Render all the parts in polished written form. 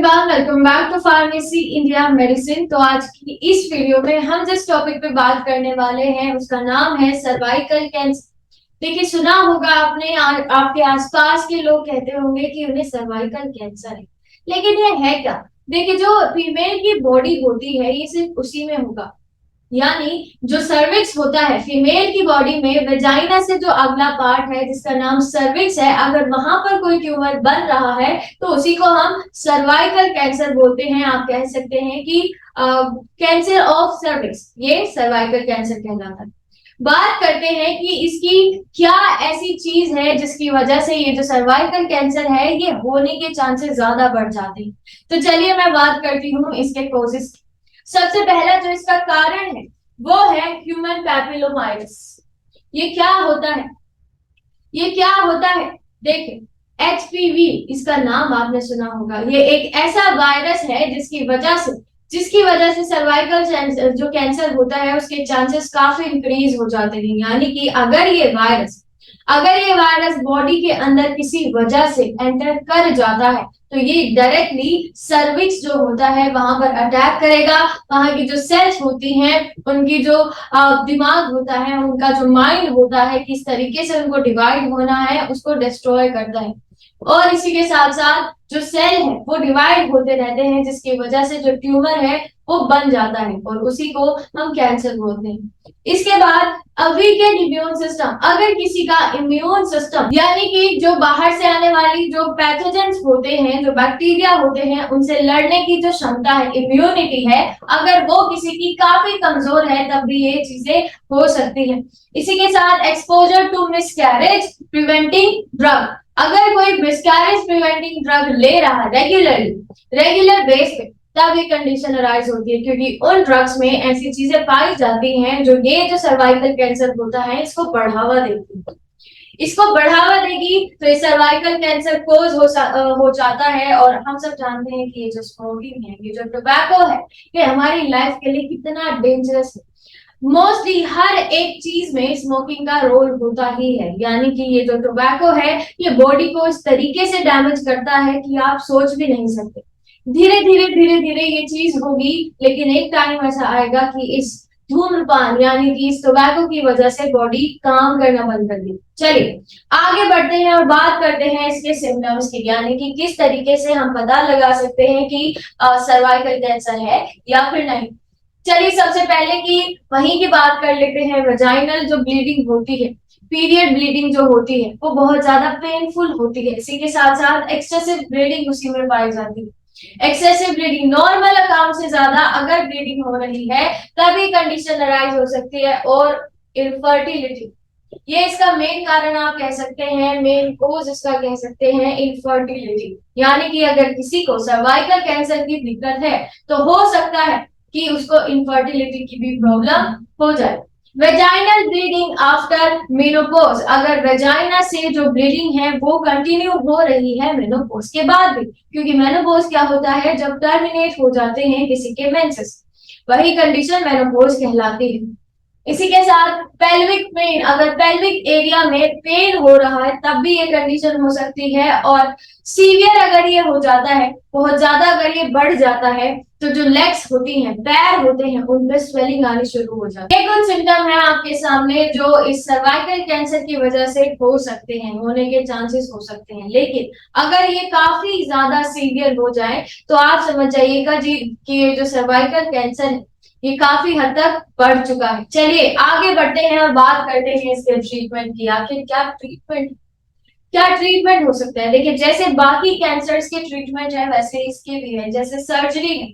Everyone, welcome back to pharmacy India medicine. तो आज की इस वीडियो में हम जिस टॉपिक पे बात करने वाले हैं उसका नाम है सर्वाइकल कैंसर। देखिए, सुना होगा आपने, आपके आसपास के लोग कहते होंगे कि उन्हें सर्वाइकल कैंसर है, लेकिन ये है क्या? देखिए, जो फीमेल की बॉडी होती है ये सिर्फ उसी में होगा, यानी जो सर्विक्स होता है फीमेल की बॉडी में, वेजाइना से जो अगला पार्ट है जिसका नाम सर्विक्स है, अगर वहां पर कोई ट्यूमर बन रहा है तो उसी को हम सर्वाइकल कैंसर बोलते हैं। आप कह सकते हैं कि कैंसर ऑफ सर्विक्स, ये सर्वाइकल कैंसर कहलाता है। बात करते हैं कि इसकी क्या ऐसी चीज है जिसकी वजह से ये जो सर्वाइकल कैंसर है ये होने के चांसेस ज्यादा बढ़ जाते हैं। तो चलिए मैं बात करती हूँ इसके कॉजेस। सबसे पहला जो इसका कारण है वो है ह्यूमन पैपिलोमाइटिस। ये क्या होता है? ये क्या होता है? देखिए, एचपीवी इसका नाम आपने सुना होगा। ये एक ऐसा वायरस है जिसकी वजह से सर्वाइकल जो कैंसर होता है उसके चांसेस काफी इंक्रीज हो जाते हैं। यानी कि अगर ये वायरस बॉडी के अंदर किसी वजह से एंटर कर जाता है तो ये डायरेक्टली सर्विक्स जो होता है वहां पर अटैक करेगा। वहां की जो सेल्स होती हैं, उनकी जो दिमाग होता है, उनका जो माइंड होता है, किस तरीके से उनको डिवाइड होना है उसको डिस्ट्रॉय करता है। और इसी के साथ साथ जो सेल है वो डिवाइड होते रहते हैं, जिसकी वजह से जो ट्यूमर है वो बन जाता है और उसी को हम कैंसर बोलते हैं। इसके बाद वीकेंड इम्यून सिस्टम। अगर किसी का इम्यून सिस्टम, यानी कि जो बाहर से आने वाली जो पैथोजेंस होते हैं, जो बैक्टीरिया होते हैं, उनसे लड़ने की जो क्षमता है, इम्यूनिटी है, अगर वो किसी की काफी कमजोर है तब भी ये चीजें हो सकती है। इसी के साथ exposure to miscarriage preventing drug. अगर कोई मिसकैरेज प्रिवेंटिंग ड्रग ले रहा है रेगुलर बेस पे, तब ये कंडीशन अराइज होती है, क्योंकि उन ड्रग्स में ऐसी चीजें पाई जाती हैं जो सर्वाइकल कैंसर होता है इसको बढ़ावा देती है। इसको बढ़ावा देगी तो ये सर्वाइकल कैंसर कोज हो जाता है। और हम सब जानते हैं कि ये जो स्मोकिंग है, ये जो टोबैको है, ये हमारी लाइफ के लिए कितना डेंजरस है। मोस्टली हर एक चीज में स्मोकिंग का रोल होता ही है। यानी कि ये जो टोबैको है ये बॉडी को इस तरीके से डैमेज करता है कि आप सोच भी नहीं सकते। धीरे धीरे ये चीज होगी, लेकिन एक टाइम ऐसा आएगा कि इस धूम्रपान यानी कि इस टोबैको की वजह से बॉडी काम करना बंद कर दी। चलिए आगे बढ़ते हैं और बात करते हैं इसके सिम्टम्स की, यानी कि किस तरीके से हम पता लगा सकते हैं कि सर्वाइकल कैंसर है या फिर नहीं। चलिए सबसे पहले की वहीं की बात कर लेते हैं। वजाइनल जो ब्लीडिंग होती है, पीरियड ब्लीडिंग जो होती है वो बहुत ज्यादा पेनफुल होती है। इसी के साथ साथ एक्सेसिव ब्लीडिंग उसी में पाई जाती है। एक्सेसिव ब्लीडिंग, नॉर्मल अकाउंट से ज्यादा अगर ब्लीडिंग हो रही है तभी कंडीशन अराइज हो सकती है। और इनफर्टिलिटी, ये इसका मेन कारण आप कह सकते हैं, मेन कोज इसका कह सकते हैं इनफर्टिलिटी। यानी कि अगर किसी को सर्वाइकल कैंसर की दिक्कत है तो हो सकता है कि उसको इनफर्टिलिटी की भी प्रॉब्लम हो जाए। वेजाइनल ब्लीडिंग आफ्टर मेनोपॉज, अगर वेजाइना से जो ब्लीडिंग है वो कंटिन्यू हो रही है मेनोपॉज के बाद भी, क्योंकि मेनोपॉज क्या होता है, जब टर्मिनेट हो जाते हैं किसी के मेंसेस, वही कंडीशन मेनोपॉज कहलाती है। इसी के साथ पेल्विक पेन, अगर पेल्विक एरिया में पेन हो रहा है तब भी ये कंडीशन हो सकती है। और सीवियर अगर ये हो जाता है, बहुत ज्यादा अगर ये बढ़ जाता है, तो जो लेग्स होती हैं, पैर होते हैं, उनमें स्वेलिंग आनी शुरू हो जाती है। ये कुछ सिम्टम है आपके सामने जो इस सर्वाइकल कैंसर की वजह से हो सकते हैं, होने के चांसेस हो सकते हैं। लेकिन अगर ये काफी ज्यादा सीवियर हो जाए तो आप समझ जाइएगा जी कि ये जो सर्वाइकल कैंसर है ये काफी हद तक बढ़ चुका है। चलिए आगे बढ़ते हैं और बात करते हैं इसके ट्रीटमेंट की। आखिर क्या ट्रीटमेंट हो सकता है? देखिए, जैसे बाकी कैंसर्स के ट्रीटमेंट है वैसे इसके भी है। जैसे सर्जरी है,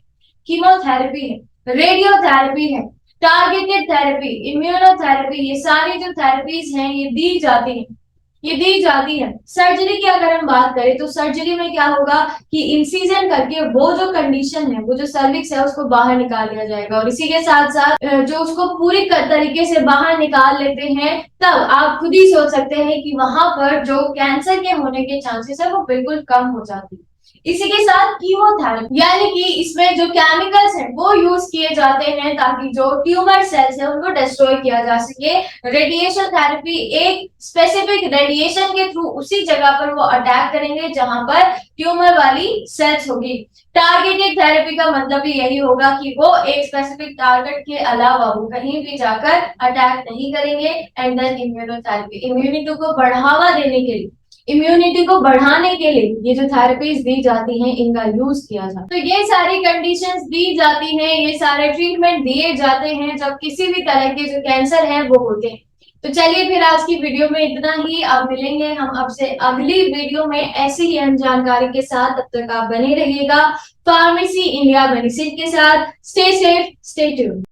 कीमोथेरेपी है, रेडियोथेरेपी है, टारगेटेड थेरेपी, इम्यूनोथेरेपी, ये सारी जो थेरेपीज हैं ये दी जाती है। सर्जरी की अगर हम बात करें तो सर्जरी में क्या होगा कि इंसिजन करके वो जो कंडीशन है, वो जो सर्विक्स है, उसको बाहर निकाल लिया जाएगा। और इसी के साथ साथ जो उसको पूरी तरीके से बाहर निकाल लेते हैं, तब आप खुद ही सोच सकते हैं कि वहां पर जो कैंसर के होने के चांसेस है वो बिल्कुल कम हो जाती है। इसी के साथ कीमोथेरेपी, यानी कि इसमें जो केमिकल्स हैं वो यूज किए जाते हैं ताकि जो ट्यूमर सेल्स है उनको डिस्ट्रॉय किया जा सके। रेडिएशन थेरेपी, एक स्पेसिफिक रेडिएशन के थ्रू उसी जगह पर वो अटैक करेंगे जहां पर ट्यूमर वाली सेल्स होगी। टारगेटेड थेरेपी का मतलब भी यही होगा कि वो एक स्पेसिफिक टारगेट के अलावा वो कहीं भी जाकर अटैक नहीं करेंगे। एंड देन इम्यूनोथेरेपी, इम्यूनिटी को बढ़ावा देने के लिए, इम्यूनिटी को बढ़ाने के लिए ये जो थेरेपीज दी जाती हैं इनका यूज किया जाता है। तो ये सारी कंडीशंस दी जाती हैं, ये सारे ट्रीटमेंट दिए जाते हैं जब किसी भी तरह के जो कैंसर है वो होते हैं। तो चलिए फिर आज की वीडियो में इतना ही। अब मिलेंगे हम आपसे अगली वीडियो में ऐसी ही अहम जानकारी के साथ। तब तक आप बने रहिएगा फार्मेसी इंडिया मेडिसिन के साथ। Stay safe, stay tuned.